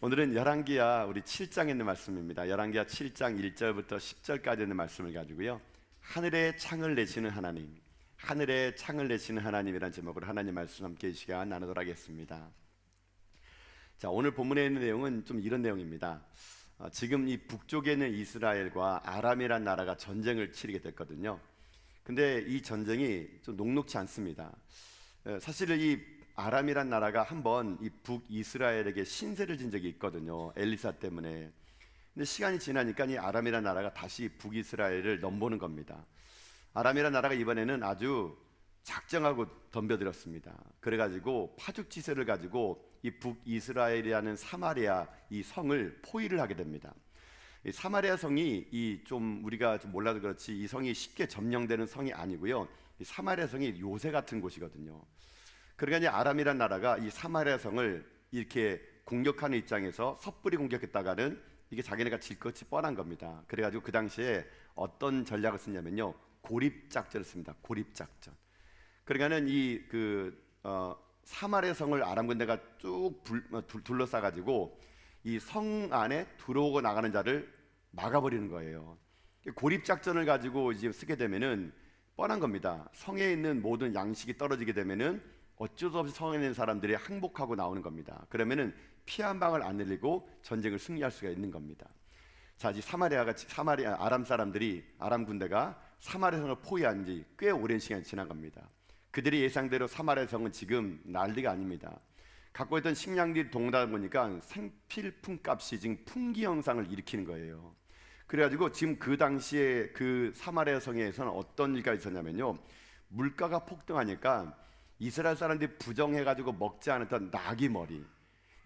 오늘은 열왕기야 우리 7장에 있는 말씀입니다. 열왕기야 7장 1절부터 10절까지 있는 말씀을 가지고요. 하늘에 창을 내시는 하나님, 하늘에 창을 내시는 하나님이라는 제목으로 하나님 말씀 함께 이 시간 나누도록 하겠습니다. 자, 오늘 본문에 있는 내용은 좀 이런 내용입니다. 지금 이 북쪽에 있는 이스라엘과 아람이란 나라가 전쟁을 치르게 됐거든요. 근데 이 전쟁이 좀 녹록지 않습니다. 사실 이 아람이란 나라가 한번 이 북이스라엘에게 신세를 진 적이 있거든요. 엘리사 때문에. 근데 시간이 지나니까 이 아람이란 나라가 다시 북이스라엘을 넘보는 겁니다. 아람이란 나라가 이번에는 아주 작정하고 덤벼들었습니다. 그래가지고 파죽지세를 가지고 이 북이스라엘이라는 사마리아 이 성을 포위를 하게 됩니다. 이 사마리아 성이 이 좀 우리가 좀 몰라도 그렇지 이 성이 쉽게 점령되는 성이 아니고요. 이 사마리아 성이 요새 같은 곳이거든요. 그러니까 이 아람이란 나라가 이 사마리아 성을 이렇게 공격하는 입장에서 섣불리 공격했다가는 이게 자기네가 질 것이 뻔한 겁니다. 그래가지고 그 당시에 어떤 전략을 쓰냐면요, 고립작전을 씁니다. 고립작전. 그러니까는 사마리아 성을 아람 군대가 쭉 둘러싸가지고 이 성 안에 들어오고 나가는 자를 막아버리는 거예요. 고립작전을 가지고 이제 쓰게 되면은 뻔한 겁니다. 성에 있는 모든 양식이 떨어지게 되면은 어쩔 수 없이 성에 있는 사람들이 항복하고 나오는 겁니다. 그러면은 피 한 방울 안 흘리고 전쟁을 승리할 수가 있는 겁니다. 자, 이제 아람 사람들이 아람 군대가 사마리아 성을 포위한 지 꽤 오랜 시간이 지난 겁니다. 그들의 예상대로 사마리아 성은 지금 난리가 아닙니다. 갖고 있던 식량들이 동나다 보니까 생필품 값이 지금 풍기 현상을 일으키는 거예요. 그래가지고 지금 그 당시에 그 사마리아 성에서는 어떤 일가 있었냐면요, 물가가 폭등하니까 이스라엘 사람들이 부정해가지고 먹지 않았던 나귀머리,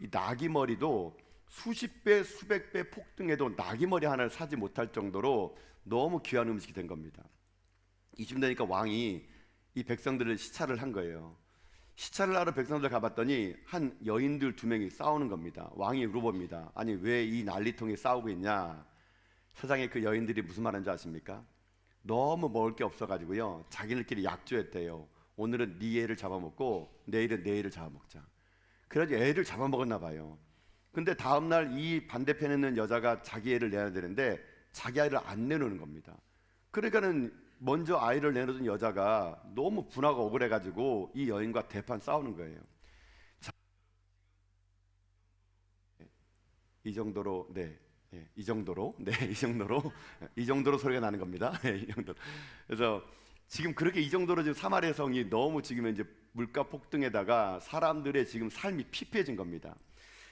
이 나귀머리도 수십 배 수백 배 폭등해도 나귀머리 하나를 사지 못할 정도로 너무 귀한 음식이 된 겁니다. 이쯤 되니까 왕이 이 백성들을 시찰을 한 거예요. 시찰을 하러 백성들 가봤더니 한 여인들 2명이 싸우는 겁니다. 왕이 물어봅니다. 아니, 왜 이 난리통에 싸우고 있냐? 세상에 그 여인들이 무슨 말하는지 아십니까? 너무 먹을 게 없어가지고요, 자기들끼리 약조했대요. 오늘은 네 애를 잡아먹고 내일은 내 애를 잡아먹자. 그래가지고 애를 잡아먹었나 봐요. 근데 다음날 이 반대편에 있는 여자가 자기 애를 내야 되는데 자기 아이를 안 내놓는 겁니다. 그러니까는 먼저 아이를 내놓은 여자가 너무 분하고 억울해가지고 이 여인과 대판 싸우는 거예요. 자, 이 정도로 이 정도로 소리가 나는 겁니다. 이 정도. 그래서 지금 그렇게 이 정도로 지금 사마리아 성이 너무 지금 이제 물가 폭등에다가 사람들의 지금 삶이 피폐해진 겁니다.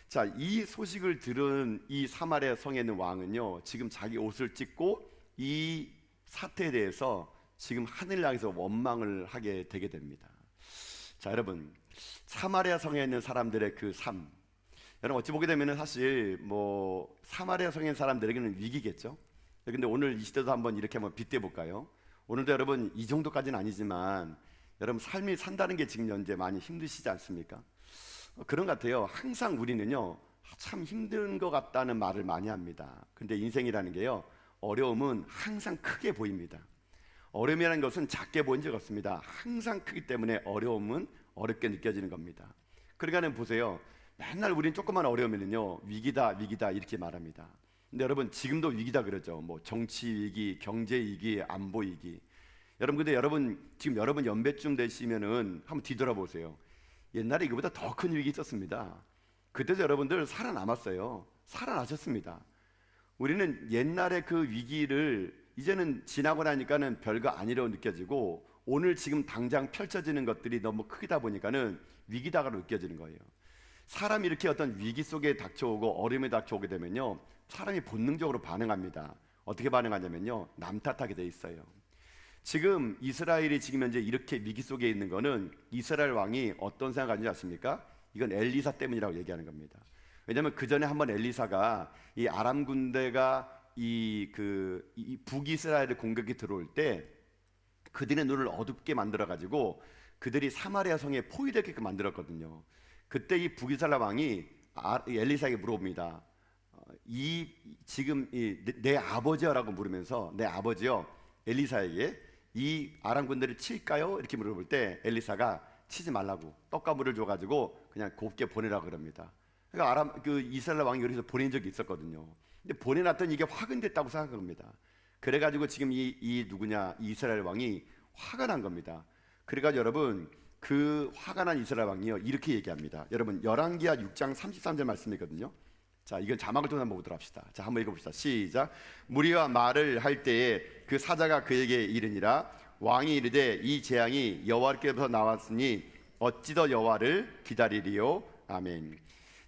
자, 이 소식을 들은 이 사마리아 성에 있는 왕은요, 지금 자기 옷을 찢고 이 사태에 대해서 지금 하늘 향해서 원망을 하게 되게 됩니다. 자, 여러분, 사마리아 성에 있는 사람들의 그 삶, 여러분 어찌 보게 되면은 사실 뭐 사마리아 성에 있는 사람들에게는 위기겠죠. 근데 오늘 이 시대도 한번 이렇게 한번 빗대 볼까요? 오늘도 여러분 이 정도까지는 아니지만 여러분 삶이 산다는 게 지금 현재 많이 힘드시지 않습니까? 그런 것 같아요. 항상 우리는요, 참 힘든 것 같다는 말을 많이 합니다. 근데 인생이라는 게요, 어려움은 항상 크게 보입니다. 어려움이라는 것은 작게 보인 적 없습니다. 항상 크기 때문에 어려움은 어렵게 느껴지는 겁니다. 그러니까 보세요, 맨날 우리는 조그만 어려우면요, 위기다 이렇게 말합니다. 근데 여러분 지금도 위기다 그러죠. 뭐 정치 위기, 경제 위기, 안보 위기. 여러분, 근데 지금 여러분 연배쯤 되시면은 한번 뒤돌아보세요. 옛날에 이거보다 더 큰 위기 있었습니다. 그때도 여러분들 살아남았어요. 살아나셨습니다. 우리는 옛날에 그 위기를 이제는 지나고 나니까는 별거 아니라고 느껴지고, 오늘 지금 당장 펼쳐지는 것들이 너무 크다 보니까는 위기다가 느껴지는 거예요. 사람이 이렇게 어떤 위기 속에 닥쳐오고 어려움에 닥쳐오게 되면요, 사람이 본능적으로 반응합니다. 어떻게 반응하냐면요, 남 탓하게 돼 있어요. 지금 이스라엘이 지금 현재 이렇게 위기 속에 있는 거는 이스라엘 왕이 어떤 생각하는지 아십니까? 이건 엘리사 때문이라고 얘기하는 겁니다. 왜냐하면 그 전에 한번 엘리사가 이 아람 군대가 이 북이스라엘을 공격이 들어올 때 그들의 눈을 어둡게 만들어 가지고 그들이 사마리아 성에 포위되게끔 만들었거든요. 그때 이 북이스라엘 왕이 엘리사에게 물어봅니다. 내 아버지여라고 물으면서, 내 아버지요, 엘리사에게 이 아람 군대를 칠까요? 이렇게 물어볼 때 엘리사가 치지 말라고 떡과 물을 줘가지고 그냥 곱게 보내라 그럽니다. 그러니까 그 이스라엘 왕이 그래서 보낸 적이 있었거든요. 근데 보내놨더니 이게 화근됐다고 생각한 겁니다. 그래가지고 지금 이 누구냐, 이 이스라엘 왕이 화가 난 겁니다. 그래가지고 여러분, 그 화가 난 이스라엘 왕이요 이렇게 얘기합니다. 여러분, 열왕기하 6장 33절 말씀이거든요. 자, 이건 자막을 통해 한번 보도록 합시다. 자, 한번 읽어봅시다. 시작. 무리와 말을 할 때에 그 사자가 그에게 이르니라. 왕이 이르되 이 재앙이 여호와께로서 나왔으니 어찌 더 여호와를 기다리리요. 아멘.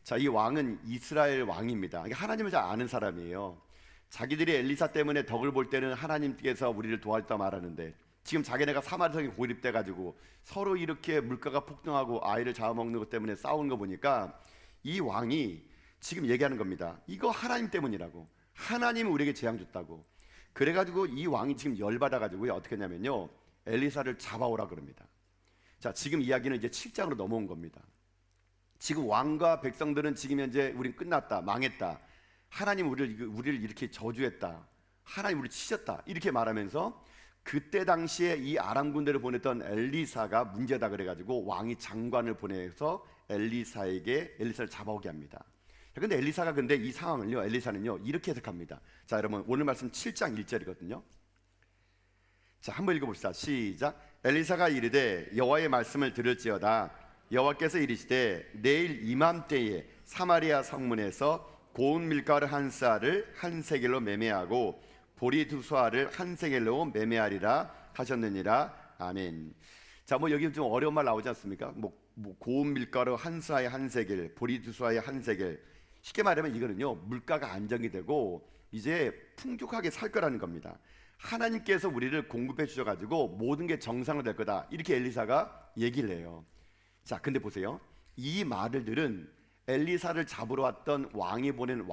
자, 이 왕은 이스라엘 왕입니다. 하나님을 잘 아는 사람이에요. 자기들이 엘리사 때문에 덕을 볼 때는 하나님께서 우리를 도와줬다 말하는데, 지금 자기네가 사마리성에 고립돼 가지고 서로 이렇게 물가가 폭등하고 아이를 잡아먹는 것 때문에 싸우는 거 보니까 이 왕이 지금 얘기하는 겁니다. 이거 하나님 때문이라고. 하나님이 우리에게 재앙 줬다고. 그래가지고 이 왕이 지금 열받아 가지고요 어떻게 했냐면요, 엘리사를 잡아오라 그럽니다. 자, 지금 이야기는 이제 7장으로 넘어온 겁니다. 지금 왕과 백성들은 지금 현재 우린 끝났다, 망했다, 하나님 우리를 이렇게 저주했다, 하나님 우리를 치셨다, 이렇게 말하면서 그때 당시에 이 아람 군대를 보냈던 엘리사가 문제다 그래가지고 왕이 장관을 보내서 엘리사를 잡아오게 합니다. 근데 엘리사가 이 상황을요, 엘리사는요 이렇게 해석합니다. 자, 여러분, 오늘 말씀 7장 1절이거든요. 자, 한번 읽어봅시다. 시작. 엘리사가 이르되 여호와의 말씀을 들을지어다. 여호와께서 이르시되 내일 이맘때에 사마리아 성문에서 고운 밀가루 한 쌀을 한 세겔로 매매하고 보리 두 수알을 한 세겔로 매매하리라 하셨느니라. 아멘. 자, 뭐 여기 좀 어려운 말 나오지 않습니까? 뭐 고운 밀가루 한 수아에 한 세겔, 보리 두 수아에 한 세겔. 쉽게 말하면 이거는요, 물가가 안정이 되고 이제 풍족하게 살 거라는 겁니다. 하나님께서 우리를 공급해 주셔가지고 모든 게 정상으로 될 거다, 이렇게 엘리사가 얘기를 해요. 자, 근데 보세요, 이 말을 들은 엘리사를 잡으러 왔던 왕이 보낸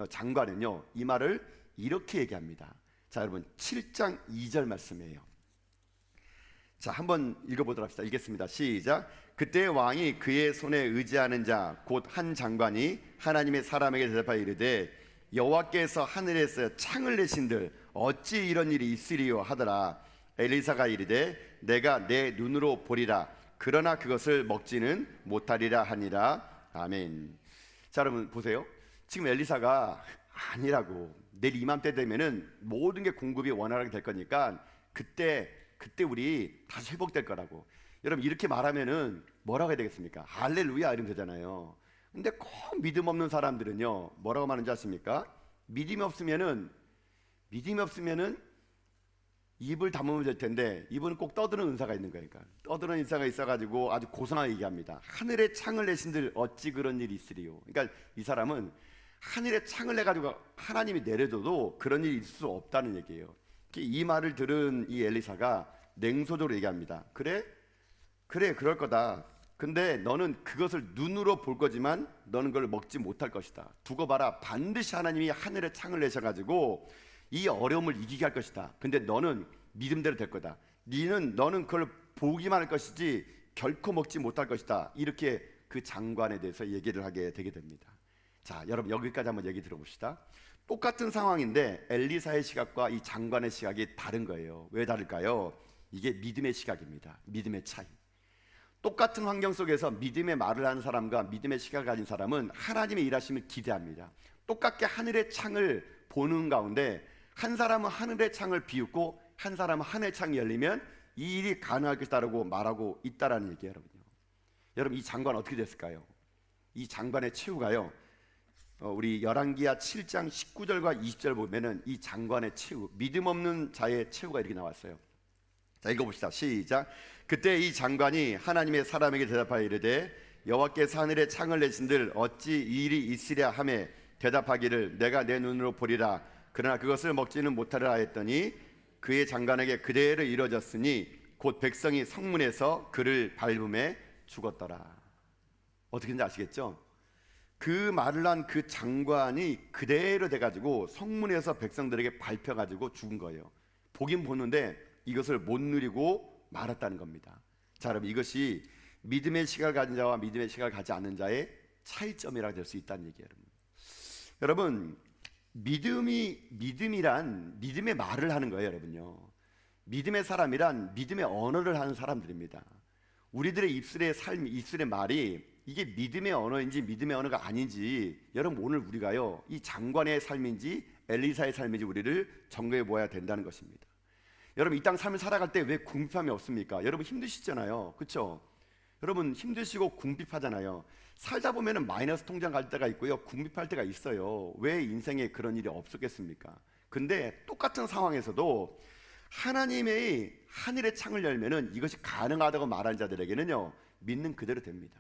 장관은요 이 말을 이렇게 얘기합니다. 자, 여러분, 7장 2절 말씀이에요. 자, 한번 읽어보도록 합시다. 읽겠습니다. 시작. 그때 왕이 그의 손에 의지하는 자 곧 한 장관이 하나님의 사람에게 대답하여 이르되 여호와께서 하늘에서 창을 내신들 어찌 이런 일이 있으리요 하더라. 엘리사가 이르되 내가 내 눈으로 보리라. 그러나 그것을 먹지는 못하리라 하니라. 아멘. 자, 여러분 보세요. 지금 엘리사가 아니라고, 내일 이맘때 되면은 모든 게 공급이 원활하게 될 거니까 그때 우리 다시 회복될 거라고. 여러분, 이렇게 말하면은 뭐라고 해야 되겠습니까? 할렐루야 이러면 되잖아요. 근데 꼭 믿음 없는 사람들은요 뭐라고 말하는지 아십니까? 믿음이 없으면은 입을 다물면 될 텐데 입은 꼭 떠드는 은사가 있는 거니까, 떠드는 은사가 있어가지고 아주 고상하게 얘기합니다. 하늘에 창을 내신들 어찌 그런 일이 있으리요. 그러니까 이 사람은 하늘에 창을 내가지고 하나님이 내려줘도 그런 일이 있을 수 없다는 얘기예요. 이 말을 들은 이 엘리사가 냉소적으로 얘기합니다. 그래 그럴 거다. 근데 너는 그것을 눈으로 볼 거지만 너는 그걸 먹지 못할 것이다. 두고 봐라. 반드시 하나님이 하늘에 창을 내셔가지고 이 어려움을 이기게 할 것이다. 근데 너는 믿음대로 될 거다. 너는 그걸 보기만 할 것이지 결코 먹지 못할 것이다. 이렇게 그 장관에 대해서 얘기를 하게 되게 됩니다. 자, 여러분, 여기까지 한번 얘기 들어봅시다. 똑같은 상황인데 엘리사의 시각과 이 장관의 시각이 다른 거예요. 왜 다를까요? 이게 믿음의 시각입니다. 믿음의 차이. 똑같은 환경 속에서 믿음의 말을 하는 사람과 믿음의 시각을 가진 사람은 하나님의 일하심을 기대합니다. 똑같게 하늘의 창을 보는 가운데 한 사람은 하늘의 창을 비웃고 한 사람은 하늘의 창이 열리면 이 일이 가능할 것이다라고 말하고 있다라는 얘기예요. 여러분, 이 장관 어떻게 됐을까요? 이 장관의 최후가요, 우리 열왕기하 7장 19절과 20절 보면은 이 장관의 최후, 믿음 없는 자의 최후가 이렇게 나왔어요. 자, 읽어봅시다. 시작. 그때 이 장관이 하나님의 사람에게 대답하여 이르되 여호와께서 하늘에 창을 내신들 어찌 이 일이 있으랴 하매 대답하기를 내가 내 눈으로 보리라. 그러나 그것을 먹지는 못하리라 했더니 그의 장관에게 그대로 이루어졌으니 곧 백성이 성문에서 그를 밟음에 죽었더라. 어떻게인지 아시겠죠? 그 말을 한 그 장관이 그대로 돼가지고 성문에서 백성들에게 밟혀가지고 죽은 거예요. 보긴 보는데 이것을 못 누리고 말았다는 겁니다. 자, 여러분, 이것이 믿음의 시각을 가진 자와 믿음의 시각을 가지 않는 자의 차이점이라 될 수 있다는 얘기예요. 여러분, 믿음이란 믿음의 말을 하는 거예요. 여러분요, 믿음의 사람이란 믿음의 언어를 하는 사람들입니다. 우리들의 입술의 말이 이게 믿음의 언어인지 믿음의 언어가 아닌지 여러분 오늘 우리가요 이 장관의 삶인지 엘리사의 삶인지 우리를 점검해 보아야 된다는 것입니다. 여러분 이 땅 삶을 살아갈 때 왜 궁핍함이 없습니까? 여러분 힘드시잖아요, 그렇죠? 여러분 힘드시고 궁핍하잖아요. 살다 보면은 마이너스 통장 갈 때가 있고요, 궁핍할 때가 있어요. 왜 인생에 그런 일이 없었겠습니까? 근데 똑같은 상황에서도 하나님의 하늘의 창을 열면은 이것이 가능하다고 말하는 자들에게는요 믿는 그대로 됩니다.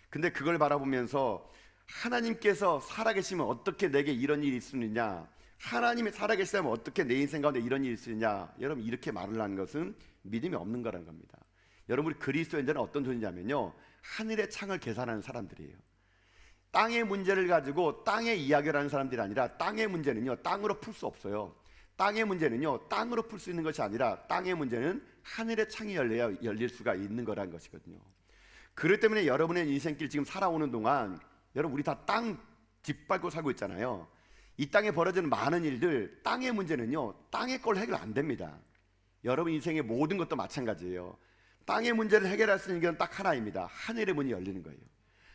근데 그걸 바라보면서 하나님께서 살아계시면 어떻게 내게 이런 일이 있으느냐, 하나님이 살아계시다면 어떻게 내 인생 가운데 이런 일이 있으느냐, 여러분 이렇게 말을 하는 것은 믿음이 없는 거라는 겁니다. 여러분 우리 그리스도인들은 어떤 존재냐면요 하늘의 창을 계산하는 사람들이에요. 땅의 문제를 가지고 땅의 이야기를 하는 사람들이 아니라 땅의 문제는요 땅으로 풀 수 없어요. 땅의 문제는요 땅으로 풀 수 있는 것이 아니라 땅의 문제는 하늘의 창이 열려야 열릴 수가 있는 거라는 것이거든요. 그렇기 때문에 여러분의 인생길 지금 살아오는 동안 여러분 우리 다 땅 뒷밟고 살고 있잖아요. 이 땅에 벌어지는 많은 일들, 땅의 문제는요 땅의 걸 해결 안 됩니다. 여러분 인생의 모든 것도 마찬가지예요. 땅의 문제를 해결할 수 있는 건 딱 하나입니다. 하늘의 문이 열리는 거예요.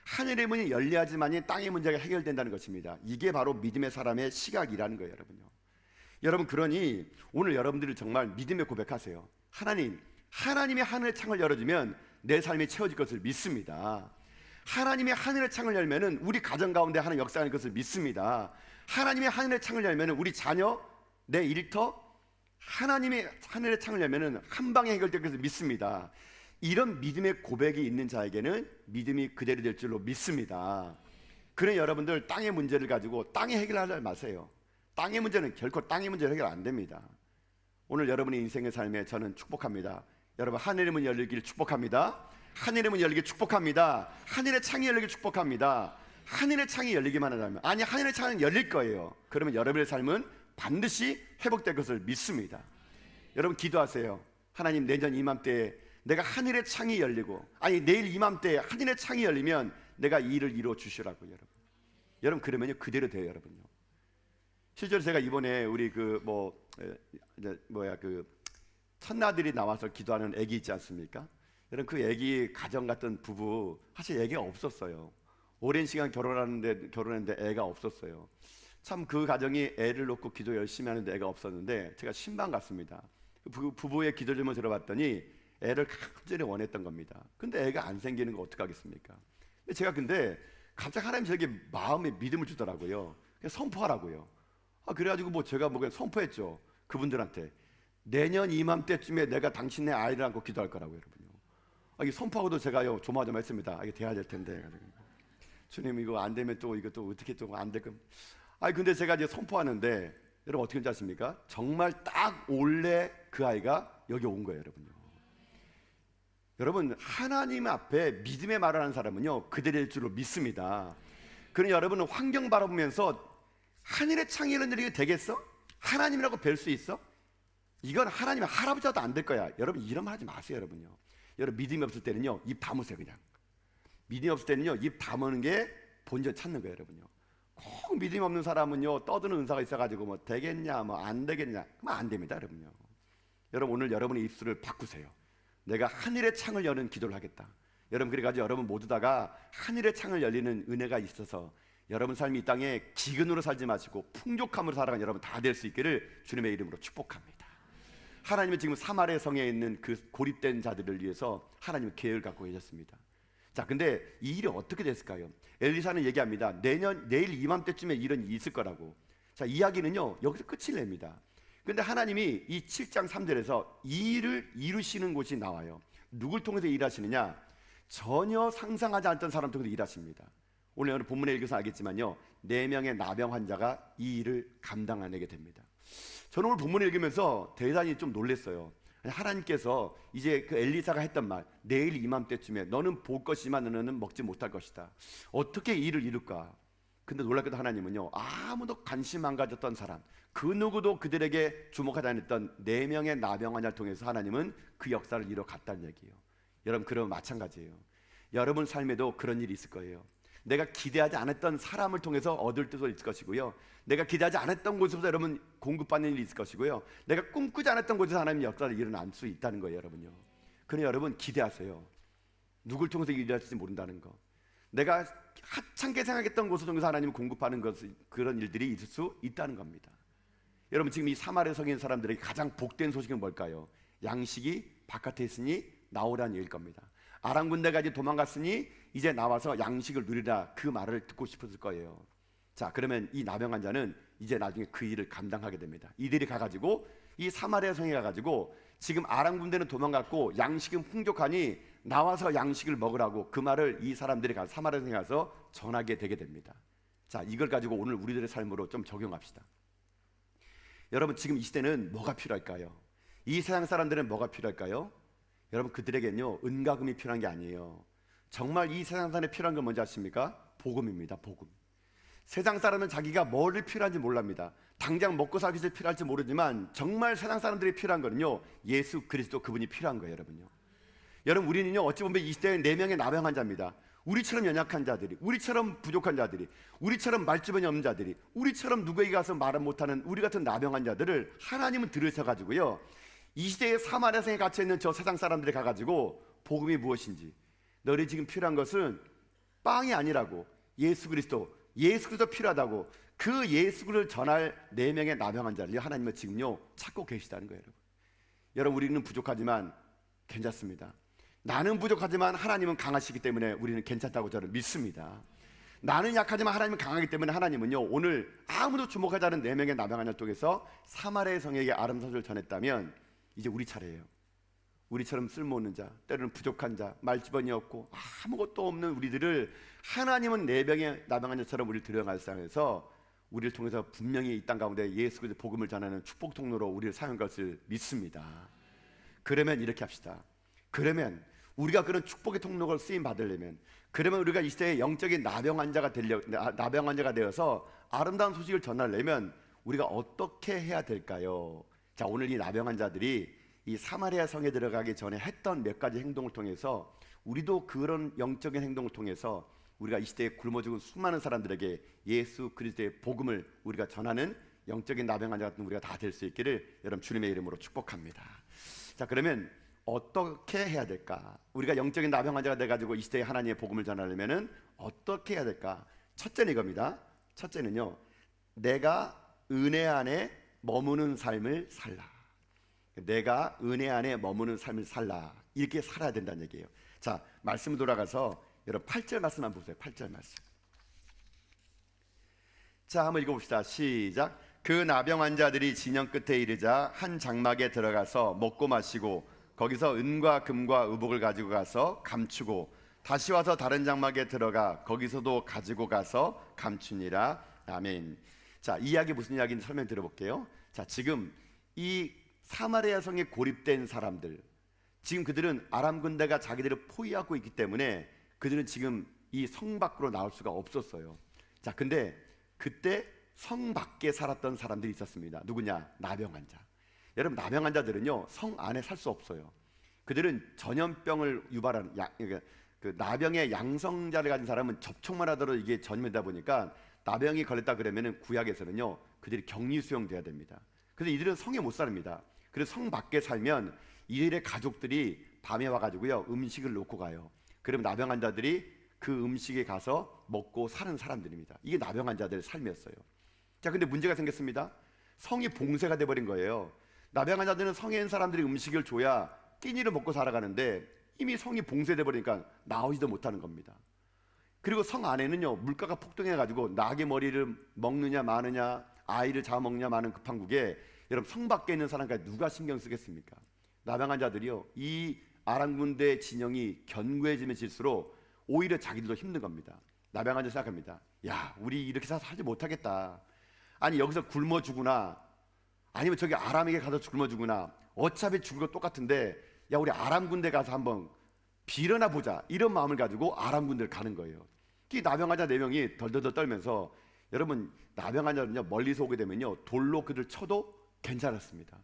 하늘의 문이 열려야지만이 땅의 문제가 해결된다는 것입니다. 이게 바로 믿음의 사람의 시각이라는 거예요, 여러분요. 여러분 그러니 오늘 여러분들이 정말 믿음의 고백하세요. 하나님의 하늘의 창을 열어주면 내 삶이 채워질 것을 믿습니다. 하나님의 하늘의 창을 열면은 우리 가정 가운데 하는 역사하는 것을 믿습니다. 하나님의 하늘의 창을 열면은 우리 자녀, 내 일터, 하나님의 하늘의 창을 열면은 한 방에 해결될 것을 믿습니다. 이런 믿음의 고백이 있는 자에게는 믿음이 그대로 될 줄로 믿습니다. 그래 여러분들 땅의 문제를 가지고 땅에 해결하지 마세요. 땅의 문제는 결코 땅의 문제를 해결 안 됩니다. 오늘 여러분의 인생의 삶에 저는 축복합니다. 여러분 하늘의 문이 열리길 축복합니다. 하늘의 문이 열리길 축복합니다. 하늘의 창이 열리길 축복합니다. 하늘의 창이 열리기만 하다면, 아니 하늘의 창은 열릴 거예요. 그러면 여러분의 삶은 반드시 회복될 것을 믿습니다. 여러분 기도하세요. 하나님 내년 이맘때에 내가 하늘의 창이 열리고, 아니 내일 이맘때에 하늘의 창이 열리면 내가 이 일을 이루어 주시라고. 여러분 그러면요 그대로 돼요. 여러분요. 실제로 제가 이번에 우리 그 첫나들이 나와서 기도하는 애기 있지 않습니까? 여러분 그 애기 가정 같은 부부 사실 애기가 없었어요. 오랜 시간 결혼했는데 애가 없었어요. 참 그 가정이 애를 놓고 기도 열심히 하는데 애가 없었는데 제가 신방 갔습니다. 부부의 기도 제목을 들어봤더니 애를 간절히 원했던 겁니다. 근데 애가 안 생기는 거 어떡하겠습니까? 근데 제가 갑자기 하나님 저에게 마음에 믿음을 주더라고요. 그냥 선포하라고요. 그래가지고 제가 그냥 선포했죠. 그분들한테 내년 이맘때쯤에 내가 당신의 아이를 안고 기도할 거라고. 여러분요. 이게 선포하고도 제가요 조마조마했습니다. 이게 돼야 될 텐데. 주님 이거 안 되면 또 이것도 어떻게 또 안 될까? 근데 제가 이제 선포하는데 여러분 어떻게 아십니까? 정말 딱 올해 그 아이가 여기 온 거예요, 여러분요. 여러분 하나님 앞에 믿음의 말을 하는 사람은요 그대로일 줄로 믿습니다. 그러니 여러분은 환경 바라보면서 하늘의 창이 열리게 되겠어? 하나님이라고 뵐 수 있어? 이건 하나님의 할아버지도 안 될 거야. 여러분 이런 말 하지 마세요, 여러분요. 여러분 믿음이 없을 때는요 입 다무세요. 그냥 믿음이 없을 때는요 입 다무는 게 본전 찾는 거예요, 여러분요. 꼭 믿음이 없는 사람은요 떠드는 은사가 있어가지고 되겠냐 안 되겠냐 그러면 안 됩니다, 여러분요. 여러분 오늘 여러분의 입술을 바꾸세요. 내가 하늘의 창을 여는 기도를 하겠다. 여러분 그래가지고 여러분 모두 다가 하늘의 창을 열리는 은혜가 있어서 여러분 삶이 이 땅에 기근으로 살지 마시고 풍족함으로 살아가는 여러분 다 될 수 있기를 주님의 이름으로 축복합니다. 하나님은 지금 사마리아 성에 있는 그 고립된 자들을 위해서 하나님은 계획을 갖고 계셨습니다. 자, 근데 이 일이 어떻게 됐을까요? 엘리사는 얘기합니다. 내일 이맘때쯤에 이런 일이 있을 거라고. 자, 이야기는요 여기서 끝을 냅니다. 근데 하나님이 이 7장 3절에서 이 일을 이루시는 곳이 나와요. 누굴 통해서 일하시느냐? 전혀 상상하지 않았던 사람 통해서 일하십니다. 오늘 본문에 읽어서 알겠지만요 4명의 나병 환자가 이 일을 감당하게 됩니다. 저는 오늘 본문을 읽으면서 대단히 좀 놀랐어요. 하나님께서 이제 그 엘리사가 했던 말, 내일 이맘때쯤에 너는 볼 것이지만 너는 먹지 못할 것이다. 어떻게 이 일을 이룰까? 근데 놀랍게도 하나님은요 아무도 관심 안 가졌던 사람, 그 누구도 그들에게 주목하지 않았던 4명의 나병 환자를 통해서 하나님은 그 역사를 이뤄 갔다는 얘기예요. 여러분 그러면 마찬가지예요. 여러분 삶에도 그런 일이 있을 거예요. 내가 기대하지 않았던 사람을 통해서 얻을 뜻도 있을 것이고요, 내가 기대하지 않았던 곳에서 여러분 공급받는 일이 있을 것이고요, 내가 꿈꾸지 않았던 곳에서 하나님의 역사를 일어날 수 있다는 거예요, 여러분요. 그러니 여러분 기대하세요. 누굴 통해서 일어날지 모른다는 거. 내가 하찮게 생각했던 곳을 통해서 하나님이 공급하는 그런 일들이 있을 수 있다는 겁니다. 여러분, 지금 이 사마리아 성에 있는 사람들에게 가장 복된 소식은 뭘까요? 양식이 바깥에 있으니 나오라는 얘기일 겁니다. 아람 군대가 이제 도망갔으니 이제 나와서 양식을 누리라, 그 말을 듣고 싶었을 거예요. 자, 그러면 이 나병 환자는 이제 나중에 그 일을 감당하게 됩니다. 이들이 가가지고 이 사마리아 성에 가가지고 지금 아람 군대는 도망갔고 양식은 풍족하니 나와서 양식을 먹으라고 그 말을 이 사람들이 가서 사마리아 성에 가서 전하게 되게 됩니다. 자, 이걸 가지고 오늘 우리들의 삶으로 좀 적용합시다. 여러분, 지금 이 시대는 뭐가 필요할까요? 이 세상 사람들은 뭐가 필요할까요? 여러분, 그들에게는요 은과금이 필요한 게 아니에요. 정말 이 세상 사람에 필요한 건 뭔지 아십니까? 복음입니다. 복음. 세상 사람은 자기가 뭐를 필요한지 몰랍니다. 당장 먹고 살기 위해서 필요할지 모르지만 정말 세상 사람들이 필요한 거는요 예수 그리스도, 그분이 필요한 거예요. 여러분, 우리는요 어찌 보면 이 시대에 4명의 나병 환자입니다. 우리처럼 연약한 자들이, 우리처럼 부족한 자들이, 우리처럼 말주변이 없는 자들이, 우리처럼 누구에게 가서 말을 못하는 우리 같은 나병 환자들을 하나님은 들으셔가지고요 이 시대에 사마리아 성에 갇혀있는 저 세상 사람들이 가가지고 복음이 무엇인지, 너희 지금 필요한 것은 빵이 아니라고, 예수 그리스도 필요하다고, 그 예수를 전할 4명의 나병 환자를 하나님은 지금요 찾고 계시다는 거예요. 여러분, 우리는 부족하지만 괜찮습니다. 나는 부족하지만 하나님은 강하시기 때문에 우리는 괜찮다고 저는 믿습니다. 나는 약하지만 하나님은 강하기 때문에 하나님은요 오늘 아무도 주목하지 않은 4명의 나병 환자를 통해서 사마리아 성에게 아름 사실을 전했다면 이제 우리 차례예요. 우리처럼 쓸모없는 자, 때로는 부족한 자, 말주변이 없고 아무것도 없는 우리들을 하나님은 4명의 나병 환자처럼 우리를 들여갈 상에서 우리를 통해서 분명히 이 땅 가운데 예수 그리스도의 복음을 전하는 축복 통로로 우리를 사용할 것을 믿습니다. 그러면 이렇게 합시다. 그러면 우리가 그런 축복의 통로를 쓰임 받으려면, 그러면 우리가 이 시대의 영적인 나병 환자가 되어서 아름다운 소식을 전하려면 우리가 어떻게 해야 될까요? 자, 오늘 이 나병 환자들이 이 사마리아 성에 들어가기 전에 했던 몇 가지 행동을 통해서 우리도 그런 영적인 행동을 통해서 우리가 이 시대에 굶어 죽은 수많은 사람들에게 예수 그리스도의 복음을 우리가 전하는 영적인 나병 환자 같은 우리가 다 될 수 있기를 여러분 주님의 이름으로 축복합니다. 자, 그러면 어떻게 해야 될까? 우리가 영적인 나병 환자가 돼가지고 이 시대에 하나님의 복음을 전하려면은 어떻게 해야 될까? 첫째는 이겁니다. 첫째는요, 내가 은혜 안에 머무는 삶을 살라. 내가 은혜 안에 머무는 삶을 살라, 이렇게 살아야 된다는 얘기예요. 자, 말씀 돌아가서 여러분 8절 말씀 한번 보세요. 8절 말씀. 자, 한번 읽어봅시다. 시작. 그 나병 환자들이 진영 끝에 이르자 한 장막에 들어가서 먹고 마시고 거기서 은과 금과 의복을 가지고 가서 감추고 다시 와서 다른 장막에 들어가 거기서도 가지고 가서 감추니라. 아멘. 자, 이 이야기 무슨 이야기인지 설명 드려볼게요. 자, 지금 이 사마리아 성에 고립된 사람들, 지금 그들은 아람 군대가 자기들을 포위하고 있기 때문에 그들은 지금 이 성 밖으로 나올 수가 없었어요. 자, 근데 그때 성 밖에 살았던 사람들이 있었습니다. 누구냐? 나병 환자. 여러분, 나병 환자들은요 성 안에 살 수 없어요. 그들은 전염병을 유발하는 그 나병의 양성자를 가진 사람은 접촉만 하더라도 이게 전염되다 보니까 나병이 걸렸다 그러면은 구약에서는요 그들이 격리 수용돼야 됩니다. 그래서 이들은 성에 못 삽니다. 그래서 성 밖에 살면 이들의 가족들이 밤에 와가지고요 음식을 놓고 가요. 그러면 나병 환자들이 그 음식에 가서 먹고 사는 사람들입니다. 이게 나병 환자들의 삶이었어요. 자, 근데 문제가 생겼습니다. 성이 봉쇄가 돼버린 거예요. 나병 환자들은 성에 있는 사람들이 음식을 줘야 끼니를 먹고 살아가는데 이미 성이 봉쇄돼 버리니까 나오지도 못하는 겁니다. 그리고 성 안에는요 물가가 폭등해가지고 낙의 머리를 먹느냐 마느냐, 아이를 잡아먹느냐 마는 그 판국에 여러분 성 밖에 있는 사람까지 누가 신경 쓰겠습니까? 나병 환자들이요 이 아람 군대 진영이 견고해지면 질수록 오히려 자기들도 힘든 겁니다. 나병 환자 생각합니다. 야, 우리 이렇게 살지 못하겠다. 아니 여기서 굶어 죽으나 아니면 저기 아람에게 가서 굶어 죽으나 어차피 죽을 거 똑같은데 야, 우리 아람 군대 가서 한번 빌어나 보자, 이런 마음을 가지고 아람 군대를 가는 거예요. 이 나병 환자 4명이 덜덜덜 떨면서, 여러분 나병 환자는요 멀리서 오게 되면요 돌로 그들 쳐도 괜찮았습니다.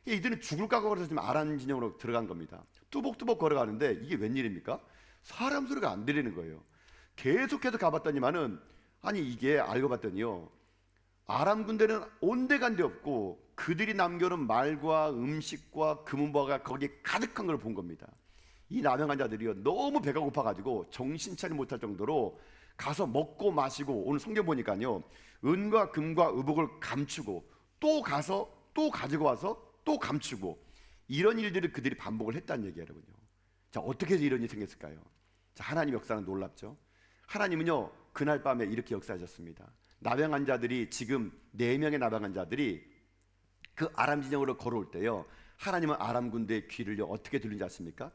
이들은 죽을 각오로 지금 아람 진영으로 들어간 겁니다. 뚜벅뚜벅 걸어가는데 이게 웬일입니까? 사람 소리가 안 들리는 거예요. 계속해서 가봤더니만은 아니 이게 알고 봤더니요 아람 군대는 온데간데 없고 그들이 남겨놓은 말과 음식과 금은보화가 거기에 가득한 걸 본 겁니다. 이 나병 환자들이요 너무 배가 고파가지고 정신 차리지 못할 정도로 가서 먹고 마시고, 오늘 성경 보니까요 은과 금과 의복을 감추고 또 가서 또 가지고 와서 또 감추고, 이런 일들을 그들이 반복을 했다는 얘기예요, 여러분요. 자, 어떻게 해서 이런 일이 생겼을까요? 자, 하나님 역사는 놀랍죠. 하나님은요 그날 밤에 이렇게 역사하셨습니다. 나병 환자들이, 지금 4명의 나병 환자들이 그 아람 진영으로 걸어올 때요, 하나님은 아람 군대의 귀를요 어떻게 들린지 아십니까?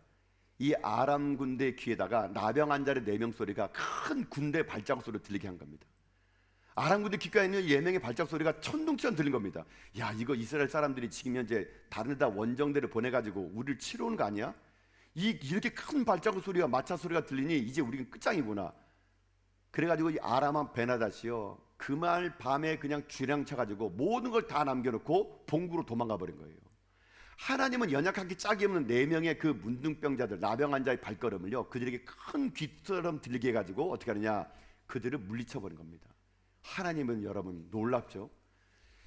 이 아람 군대의 귀에다가 나병 환자의 4명 소리가 큰 군대 발자국 소리를 들리게 한 겁니다. 아람 군대 귓가에 있는 4명의 발자국 소리가 천둥처럼 들린 겁니다. 야, 이거 이스라엘 사람들이 지금 현재 다른 데다 원정대를 보내가지고 우리를 치러 오는 거 아니야? 이렇게 큰 발자국 소리가, 마차 소리가 들리니 이제 우리는 끝장이구나. 그래가지고 이 아람한 베나다시요 그말 밤에 그냥 쥐량쳐가지고 모든 걸 다 남겨놓고 본국으로 도망가 버린 거예요. 하나님은 연약하기 짝이 없는 4명의 그 문둥병자들, 나병 환자의 발걸음을요 그들에게 큰 귀처럼 들리게 해가지고 어떻게 하느냐, 그들을 물리쳐버린 겁니다. 하나님은 여러분 놀랍죠.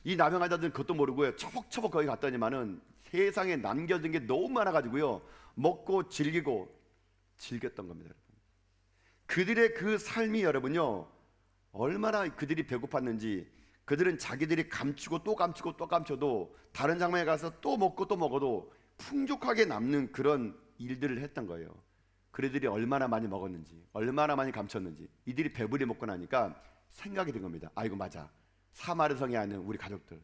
이 나병 환자들은 그것도 모르고요 처벅처벅 거기 갔더니만은 세상에 남겨진 게 너무 많아가지고요 먹고 즐겼던 겁니다. 여러분, 그들의 그 삶이 여러분요 얼마나 그들이 배고팠는지, 그들은 자기들이 감추고 또 감추고 또 감춰도 다른 장면에 가서 또 먹고 또 먹어도 풍족하게 남는 그런 일들을 했던 거예요. 그들이 얼마나 많이 먹었는지, 얼마나 많이 감췄는지, 이들이 배부리 먹고 나니까 생각이 든 겁니다. 아이고 맞아, 사마리 성에 있는 우리 가족들,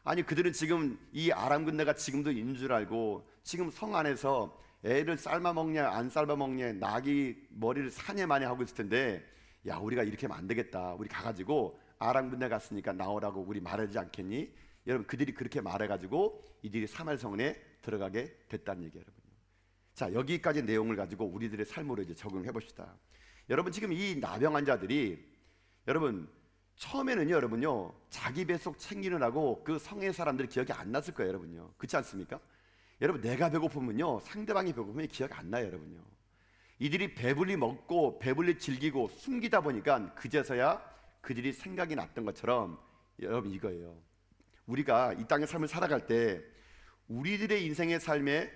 아니 그들은 지금 이 아람 군대가 지금도 있는 줄 알고 지금 성 안에서 애를 삶아 먹냐 안 삶아 먹냐, 낙이 머리를 사냐 마냐 하고 있을 텐데, 야 우리가 이렇게 하면 안 되겠다, 우리 가가지고 아람 군대 갔으니까 나오라고 우리 말하지 않겠니? 여러분, 그들이 그렇게 말해가지고 이들이 사마리성에 들어가게 됐다는 얘기예요, 여러분. 자, 여기까지 내용을 가지고 우리들의 삶으로 이제 적용해 봅시다. 여러분, 지금 이 나병 환자들이 여러분 처음에는요, 여러분요 자기 뱃속 챙기느라고 그 성의 사람들이 기억이 안 났을 거예요, 여러분요. 그렇지 않습니까? 여러분, 내가 배고프면요 상대방이 배고프면 기억이 안 나요, 여러분요. 이들이 배불리 먹고 배불리 즐기고 숨기다 보니까 그제서야 그들이 생각이 났던 것처럼, 여러분 이거예요. 우리가 이 땅의 삶을 살아갈 때 우리들의 인생의 삶에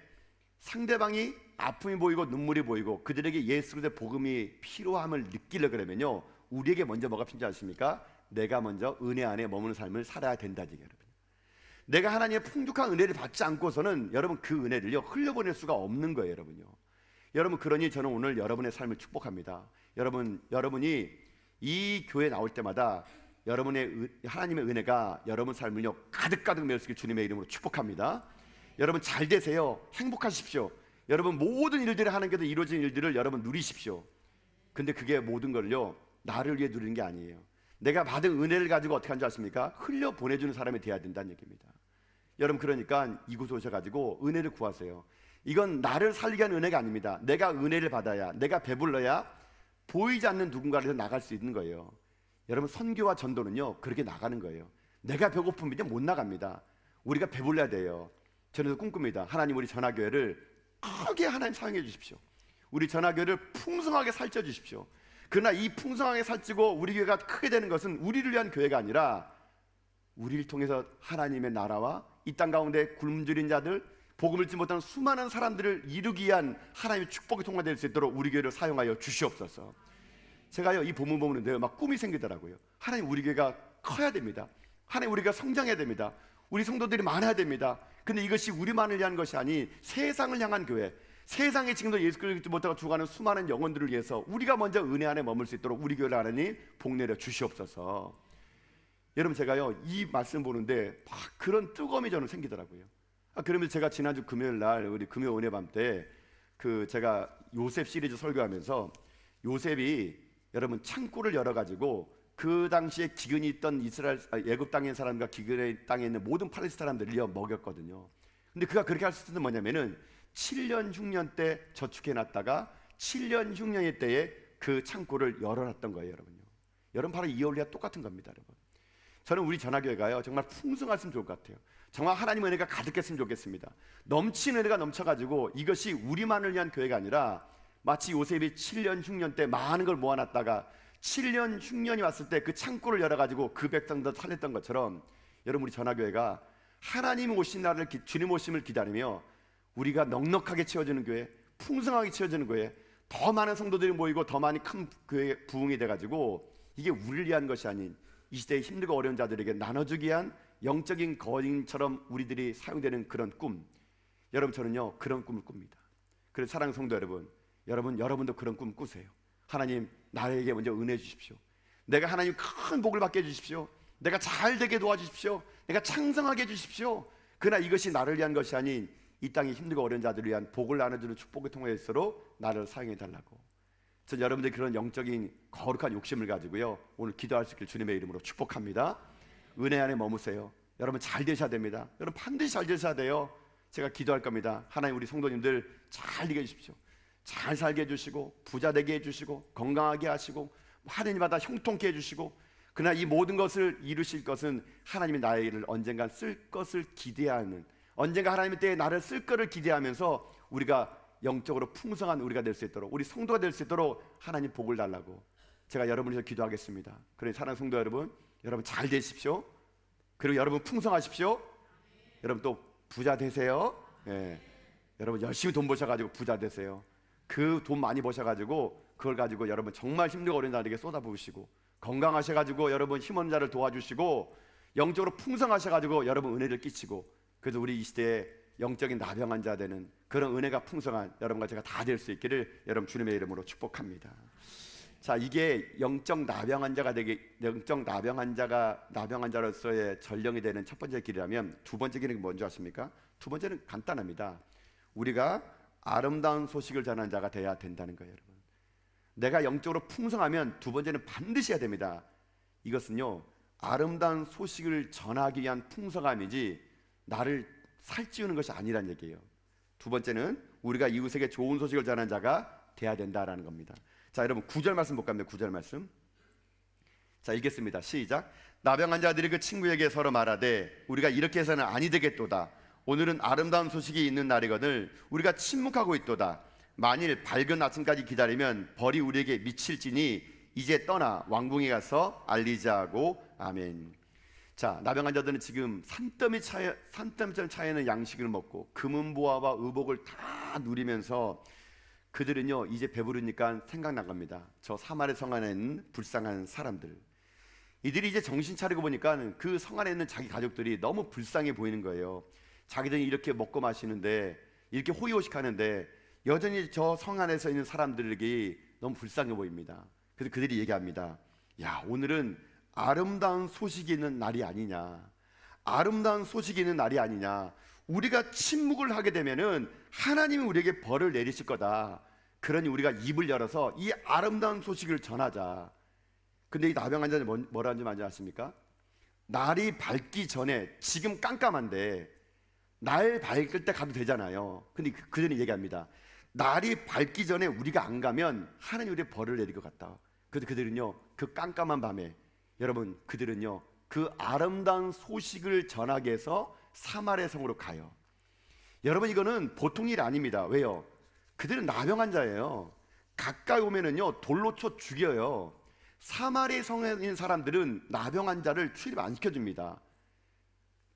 상대방이 아픔이 보이고 눈물이 보이고 그들에게 예수 그리스도의 복음이 필요함을 느끼려 그러면요, 우리에게 먼저 뭐가 필요한지 아십니까? 내가 먼저 은혜 안에 머무는 삶을 살아야 된다는 얘기예요, 여러분. 내가 하나님의 풍족한 은혜를 받지 않고서는 여러분 그 은혜를요 흘려보낼 수가 없는 거예요, 여러분요. 여러분, 그러니 저는 오늘 여러분의 삶을 축복합니다. 여러분이 이 교회 나올 때마다 여러분의 하나님의 은혜가 여러분 삶을요 가득가득 메우시길 주님의 이름으로 축복합니다. 여러분 잘 되세요. 행복하십시오. 여러분 모든 일들이 하나님께서 이루어진 일들을 여러분 누리십시오. 근데 그게 모든 걸요 나를 위해 누리는 게 아니에요. 내가 받은 은혜를 가지고 어떻게 하는지 아십니까? 흘려 보내주는 사람이 돼야 된다는 얘기입니다. 여러분, 그러니까 이곳에 오셔가지고 은혜를 구하세요. 이건 나를 살리게 하는 은혜가 아닙니다. 내가 은혜를 받아야, 내가 배불러야 보이지 않는 누군가를 나갈 수 있는 거예요. 여러분, 선교와 전도는요 그렇게 나가는 거예요. 내가 배고프면 못 나갑니다. 우리가 배불러야 돼요. 저는 꿈꿉니다. 하나님, 우리 전화교회를 크게 하나님 사용해 주십시오. 우리 전화교회를 풍성하게 살쪄 주십시오. 그러나 이 풍성하게 살찌고 우리 교회가 크게 되는 것은 우리를 위한 교회가 아니라 우리를 통해서 하나님의 나라와 이 땅 가운데 굶주린 자들, 복음을 듣지 못하는 수많은 사람들을 이루기 위한 하나님의 축복이 통과될 수 있도록 우리 교회를 사용하여 주시옵소서. 제가요 이 본문 보는데요 막 꿈이 생기더라고요. 하나님, 우리 교회가 커야 됩니다. 하나님, 우리가 성장해야 됩니다. 우리 성도들이 많아야 됩니다. 근데 이것이 우리만을 위한 것이 아니 세상을 향한 교회, 세상에 지금도 예수 그리스도 못하고 죽어가는 수많은 영혼들을 위해서 우리가 먼저 은혜 안에 머물 수 있도록 우리 교회를 하나님 복내려 주시옵소서. 여러분, 제가요 이 말씀 보는데 막 그런 뜨거움이 저는 생기더라고요. 그러면서 제가 지난주 금요일 날 우리 금요 은혜밤 때 그 제가 요셉 시리즈 설교하면서 요셉이 여러분 창고를 열어가지고 그 당시에 기근이 있던 이스라엘 애굽 땅에 있는 사람과 기근의 땅에 있는 모든 팔레스타인 사람들을 먹였거든요. 근데 그가 그렇게 할 수 있는 뭐냐면은 7년 흉년 때 저축해놨다가 7년 흉년의 때에 그 창고를 열어놨던 거예요, 여러분요. 여러분, 바로 이 원리와 똑같은 겁니다, 여러분. 저는 우리 전화교회가요 정말 풍성했으면 좋을 것 같아요. 정말 하나님의 은혜가 가득했으면 좋겠습니다. 넘치는 은혜가 넘쳐가지고 이것이 우리만을 위한 교회가 아니라 마치 요셉이 7년 흉년 때 많은 걸 모아놨다가 7년 흉년이 왔을 때 그 창고를 열어가지고 그 백성들 살렸던 것처럼, 여러분 우리 전화교회가 하나님 오신 날을 주님 오심을 기다리며 우리가 넉넉하게 채워주는 교회, 풍성하게 채워지는 거예요. 더 많은 성도들이 모이고 더 많이 큰 교회 부흥이 돼가지고 이게 우리를 위한 것이 아닌 이 시대에 힘들고 어려운 자들에게 나눠주기 위한 영적인 거인처럼 우리들이 사용되는 그런 꿈, 여러분 저는요 그런 꿈을 꿉니다. 그래서 사랑하는 성도 여러분, 여러분도 그런 꿈 꾸세요. 하나님 나에게 먼저 은혜 주십시오. 내가 하나님 큰 복을 받게 해주십시오. 내가 잘 되게 도와주십시오. 내가 창성하게 해주십시오. 그러나 이것이 나를 위한 것이 아닌 이 땅에 힘들고 어려운 자들을 위한 복을 나눠주는 축복의 통로일수로 나를 사용해 달라고. 전 여러분들이 그런 영적인 거룩한 욕심을 가지고요 오늘 기도할 수 있길 주님의 이름으로 축복합니다. 은혜 안에 머무세요. 여러분 잘 되셔야 됩니다. 여러분 반드시 잘 되셔야 돼요. 제가 기도할 겁니다. 하나님 우리 성도님들 잘 되게 해주십시오. 잘 살게 해주시고 부자 되게 해주시고 건강하게 하시고 하느님마다 형통케 해주시고, 그러나 이 모든 것을 이루실 것은 하나님이 나를 언젠가 쓸 것을 기대하는, 언젠가 하나님의 때에 나를 쓸 것을 기대하면서 우리가 영적으로 풍성한 우리가 될 수 있도록, 우리 성도가 될 수 있도록 하나님 복을 달라고 제가 여러분을 위해서 기도하겠습니다. 그래서 사랑하는 성도 여러분 잘 되십시오. 그리고 여러분 풍성하십시오. 여러분 또 부자 되세요. 예. 여러분 열심히 돈 버셔가지고 부자 되세요. 그 돈 많이 버셔가지고 그걸 가지고 여러분 정말 힘들고 어려운 자들에게 쏟아부으시고, 건강하셔가지고 여러분 힘없는 자를 도와주시고, 영적으로 풍성하셔가지고 여러분 은혜를 끼치고, 그래서 우리 이 시대에 영적인 나병한 자 되는 그런 은혜가 풍성한 여러분과 제가 다 될 수 있기를 여러분 주님의 이름으로 축복합니다. 자, 이게 영적 나병한 자로서의 전령이 되는 첫 번째 길이라면, 두 번째 길은 뭔지 아십니까? 두 번째는 간단합니다. 우리가 아름다운 소식을 전하는 자가 돼야 된다는 거예요. 여러분, 내가 영적으로 풍성하면 두 번째는 반드시 해야 됩니다. 이것은요 아름다운 소식을 전하기 위한 풍성함이지 나를 살찌우는 것이 아니란 얘기예요. 두 번째는 우리가 이웃에게 좋은 소식을 전하는 자가 돼야 된다라는 겁니다. 자, 여러분 9절 말씀 볼까 합니다. 9절 말씀. 자, 읽겠습니다. 시작. 나병한 자들이 그 친구에게 서로 말하되 우리가 이렇게 해서는 아니 되겠도다. 오늘은 아름다운 소식이 있는 날이거늘 우리가 침묵하고 있도다. 만일 밝은 아침까지 기다리면 벌이 우리에게 미칠지니 이제 떠나 왕궁에 가서 알리자 하고. 아멘. 자, 나병한 자들은 지금 산더미처럼 차이는 양식을 먹고 금은보화와 의복을 다 누리면서 그들은요 이제 배부르니까 생각난 겁니다. 저 사마리 성 안에 있는 불쌍한 사람들, 이들이 이제 정신 차리고 보니까 그 성 안에 있는 자기 가족들이 너무 불쌍해 보이는 거예요. 자기들이 이렇게 먹고 마시는데, 이렇게 호의호식하는데 여전히 저 성 안에서 있는 사람들에게 너무 불쌍해 보입니다. 그래서 그들이 얘기합니다. 야, 오늘은 아름다운 소식이 있는 날이 아니냐, 아름다운 소식이 있는 날이 아니냐. 우리가 침묵을 하게 되면은 하나님이 우리에게 벌을 내리실 거다. 그러니 우리가 입을 열어서 이 아름다운 소식을 전하자. 근데 이 나병한 자는 뭐라는지 많이 아십니까? 날이 밝기 전에, 지금 깜깜한데 날 밝을 때 가도 되잖아요. 근데 그들이 얘기합니다. 날이 밝기 전에 우리가 안 가면 하나님 우리의 벌을 내릴 것 같다. 그래서 그들은요 그 깜깜한 밤에, 여러분 그들은요 그 아름다운 소식을 전하기 위해서 사마리아 성으로 가요. 여러분 이거는 보통 일 아닙니다. 왜요? 그들은 나병한 자예요. 가까이 오면은요 돌로 쳐 죽여요. 사마리아 성에 있는 사람들은 나병한 자를 출입 안 시켜줍니다.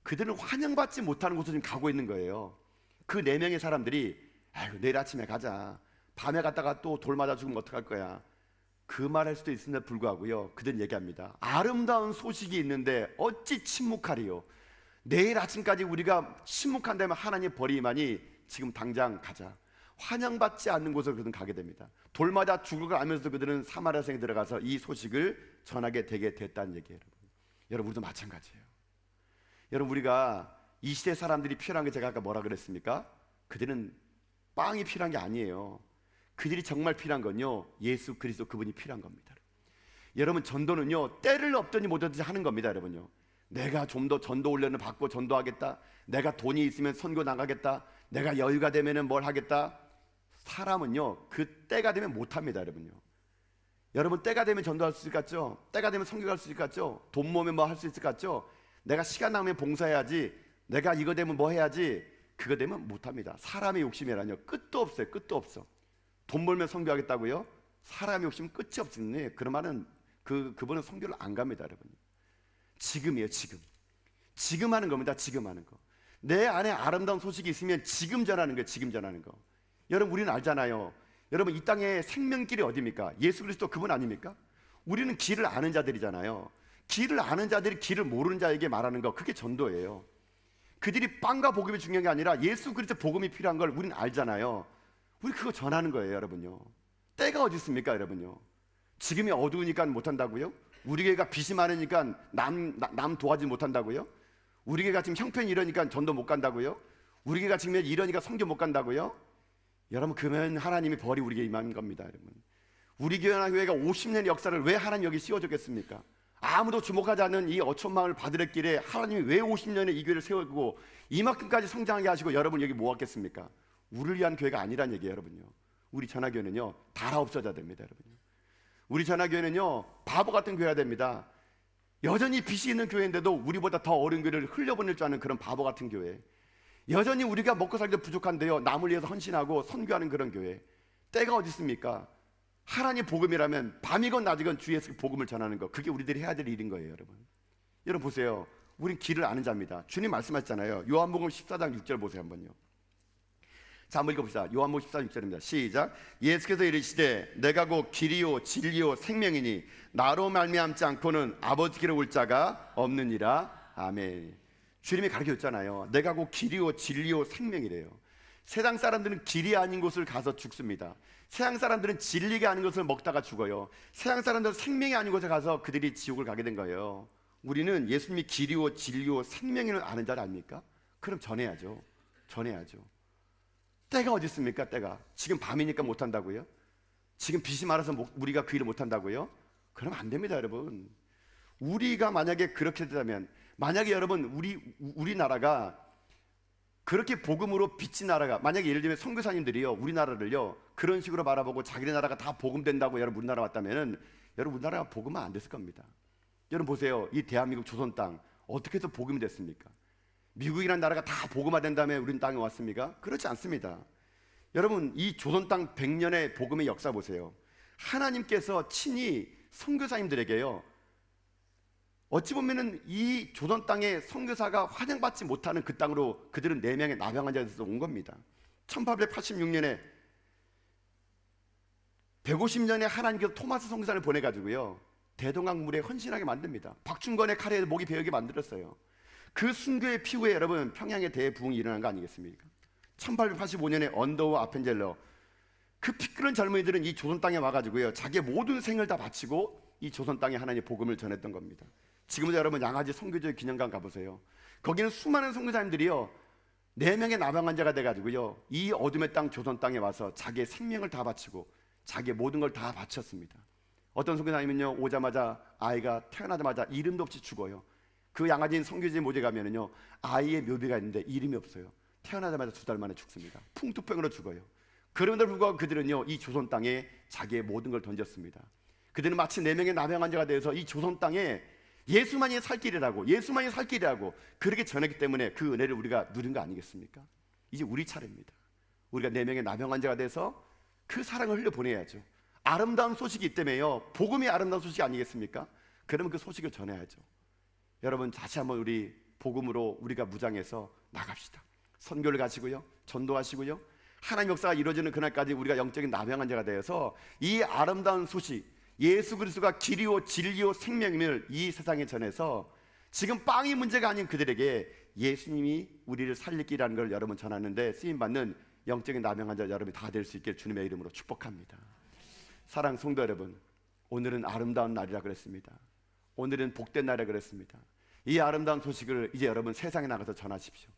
그들은 환영받지 못하는 곳으로 지금 가고 있는 거예요. 그 4명의 사람들이 아이고 내일 아침에 가자, 밤에 갔다가 또 돌 맞아 죽으면 어떡할 거야, 그 말할 수도 있음에도 불구하고요 그들은 얘기합니다. 아름다운 소식이 있는데 어찌 침묵하리요. 내일 아침까지 우리가 침묵한다면 하나님의 벌이 임하니 지금 당장 가자. 환영받지 않는 곳으로 그들은 가게 됩니다. 돌 맞아 죽을 알면서도 그들은 사마리아 성에 들어가서 이 소식을 전하게 되게 됐다는 얘기예요. 여러분 우리도 마찬가지예요. 여러분 우리가 이 시대 사람들이 필요한 게, 제가 아까 뭐라 그랬습니까? 그들은 빵이 필요한 게 아니에요. 그들이 정말 필요한 건요 예수 그리스도, 그분이 필요한 겁니다. 여러분 전도는요 때를 없더니 못하듯이 하는 겁니다. 여러분요, 내가 좀 더 전도 훈련을 받고 전도하겠다, 내가 돈이 있으면 선교 나가겠다, 내가 여유가 되면은 뭘 하겠다. 사람은요 그 때가 되면 못합니다. 여러분요, 여러분 때가 되면 전도할 수 있을 것 같죠? 때가 되면 선교할 수 있을 것 같죠? 돈 모으면 뭐 할 수 있을 것 같죠? 내가 시간 나면 봉사해야지, 내가 이거 되면 뭐 해야지, 그거 되면 못합니다. 사람의 욕심이라뇨 끝도 없어요. 끝도 없어. 돈 벌면 선교하겠다고요? 사람의 욕심은 끝이 없으니 그러면은 그분은 선교를 안 갑니다. 여러분, 지금이에요. 지금 하는 겁니다. 지금 하는 거. 내 안에 아름다운 소식이 있으면 지금 전하는 거예요. 지금 전하는 거. 여러분 우리는 알잖아요. 여러분 이 땅의 생명길이 어디입니까? 예수 그리스도 그분 아닙니까? 우리는 길을 아는 자들이잖아요. 길을 아는 자들이 길을 모르는 자에게 말하는 거, 그게 전도예요. 그들이 빵과 복음이 중요한 게 아니라 예수 그리스도 복음이 필요한 걸 우리는 알잖아요. 우리 그거 전하는 거예요, 여러분요. 때가 어디 있습니까, 여러분요? 지금이 어두우니까 못한다고요? 우리 교회가 빚이 많으니까 남 도와주지 못한다고요? 우리 교회가 지금 형편이 이러니까 전도 못 간다고요? 우리 교회가 지금 이러니까 성교 못 간다고요? 여러분, 그러면 하나님이 벌이 우리에게 임한 겁니다, 여러분. 우리 교회가 50년의 역사를 왜 하나님 여기 씌워줬겠습니까? 아무도 주목하지 않는 이 어촌마을 바드렛길에 하나님이 왜 50년의 이 교회를 세우고 이만큼까지 성장하게 하시고 여러분 여기 모았겠습니까? 우리를 위한 교회가 아니란 얘기예요, 여러분요. 우리 전화교회는요 다 없어져야 됩니다, 여러분요. 우리 전화교회는요 바보 같은 교회가 됩니다. 여전히 빚이 있는 교회인데도 우리보다 더 어려운 교회를 흘려보낼 줄 아는 그런 바보 같은 교회. 여전히 우리가 먹고 살기도 부족한데요 남을 위해서 헌신하고 선교하는 그런 교회. 때가 어디 있습니까? 하나님 복음이라면 밤이건 낮이건 주 예수 복음을 전하는 거, 그게 우리들이 해야 될 일인 거예요, 여러분. 여러분 보세요. 우린 길을 아는 자입니다. 주님 말씀하셨잖아요. 요한복음 14장 6절 보세요 한번요. 자, 한번 읽어봅시다. 요한복음 14장 6절입니다. 시작. 예수께서 이르시되 내가 곧 길이요 진리요 생명이니 나로 말미암지 않고는 아버지께로 올 자가 없느니라. 아멘. 주님이 가르쳐줬잖아요. 내가 곧 길이요 진리요 생명이래요. 세상 사람들은 길이 아닌 곳을 가서 죽습니다. 세상 사람들은 진리가 아닌 것을 먹다가 죽어요. 세상 사람들은 생명이 아닌 곳에 가서 그들이 지옥을 가게 된 거예요. 우리는 예수님이 길이요 진리요 생명을 아는 자 아닙니까? 그럼 전해야죠. 전해야죠. 때가 어디 있습니까? 때가 지금 밤이니까 못한다고요? 지금 빛이 많아서 우리가 그 일을 못한다고요? 그러면 안 됩니다, 여러분. 우리가 만약에 그렇게 되다면, 만약에 여러분 우리나라가 그렇게 복음으로 빛인 나라가, 만약에 예를 들면 선교사님들이요 우리나라를요 그런 식으로 바라보고 자기네 나라가 다 복음된다고 여러분 우리나라 왔다면은 여러분 우리나라가 복음은 안 됐을 겁니다. 여러분 보세요. 이 대한민국 조선 땅 어떻게 해서 복음이 됐습니까? 미국이라는 나라가 다 복음화된 다음에 우리 땅에 왔습니까? 그렇지 않습니다. 여러분 이 조선 땅 100년의 복음의 역사 보세요. 하나님께서 친히 선교사님들에게요 어찌 보면은 이 조선 땅에 선교사가 환영받지 못하는 그 땅으로 그들은 4명의 나병 환자에서 온 겁니다. 1886년에 150년에 하나님께서 토마스 선교사를 보내가지고요 대동강물에 헌신하게 만듭니다. 박충건의 칼에 목이 베어게 만들었어요. 그 순교의 피후에 여러분 평양의 대부흥이 일어난 거 아니겠습니까? 1885년에 언더우 아펜젤러, 그 피 끓는 젊은이들은 이 조선 땅에 와가지고요 자기의 모든 생을 다 바치고 이 조선 땅에 하나님의 복음을 전했던 겁니다. 지금도 여러분 양아지 선교제 기념관 가보세요. 거기는 수많은 선교사님들이요 4명의 나병 환자가 돼가지고요 이 어둠의 땅 조선 땅에 와서 자기의 생명을 다 바치고 자기의 모든 걸 다 바쳤습니다. 어떤 선교사님은요 오자마자 아이가 태어나자마자 이름도 없이 죽어요. 그 양아지인 선교제 모제 가면은요 아이의 묘비가 있는데 이름이 없어요. 태어나자마자 2달 만에 죽습니다. 풍토병으로 죽어요. 그럼에도 불구하고 그들은요 이 조선 땅에 자기의 모든 걸 던졌습니다. 그들은 마치 4명의 나병 환자가 되어서 이 조선 땅에 예수만이 살 길이라고, 예수만이 살 길이라고 그렇게 전했기 때문에 그 은혜를 우리가 누린 거 아니겠습니까? 이제 우리 차례입니다. 우리가 4명의 나병 환자가 돼서 그 사랑을 흘려보내야죠. 아름다운 소식이 있다며요. 복음이 아름다운 소식이 아니겠습니까? 그러면 그 소식을 전해야죠. 여러분 다시 한번 우리 복음으로 우리가 무장해서 나갑시다. 선교를 가시고요 전도하시고요 하나님 역사가 이루어지는 그날까지 우리가 영적인 나병 환자가 되어서 이 아름다운 소식, 예수 그리스도가 길이요 진리요 생명임을 이 세상에 전해서 지금 빵이 문제가 아닌 그들에게 예수님이 우리를 살릴 길이라는 걸 여러분 전하는데 쓰임받는 영적인 나병 환자 여러분이 다 될 수 있길 주님의 이름으로 축복합니다. 사랑 성도 여러분, 오늘은 아름다운 날이라 그랬습니다. 오늘은 복된 날이라 그랬습니다. 이 아름다운 소식을 이제 여러분 세상에 나가서 전하십시오.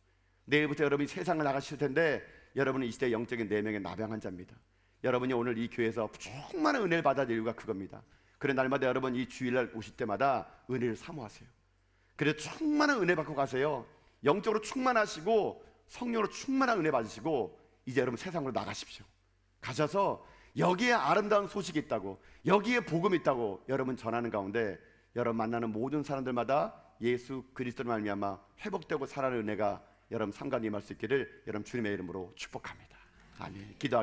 내일부터 여러분이 세상을 나가실 텐데 여러분은 이 시대 영적인 4명의 나병 환자입니다. 여러분이 오늘 이 교회에서 충만한 은혜를 받아야 될 이유가 그겁니다. 그래 날마다 여러분 이 주일날 오실 때마다 은혜를 사모하세요. 그래 충만한 은혜 받고 가세요. 영적으로 충만하시고 성령으로 충만한 은혜 받으시고 이제 여러분 세상으로 나가십시오. 가셔서 여기에 아름다운 소식이 있다고, 여기에 복음이 있다고 여러분 전하는 가운데 여러분 만나는 모든 사람들마다 예수 그리스도를 말미암아 회복되고 살아가는 은혜가 여러분 상관이 임할 수 있기를 여러분 주님의 이름으로 축복합니다. 아멘. 기도하겠습니다.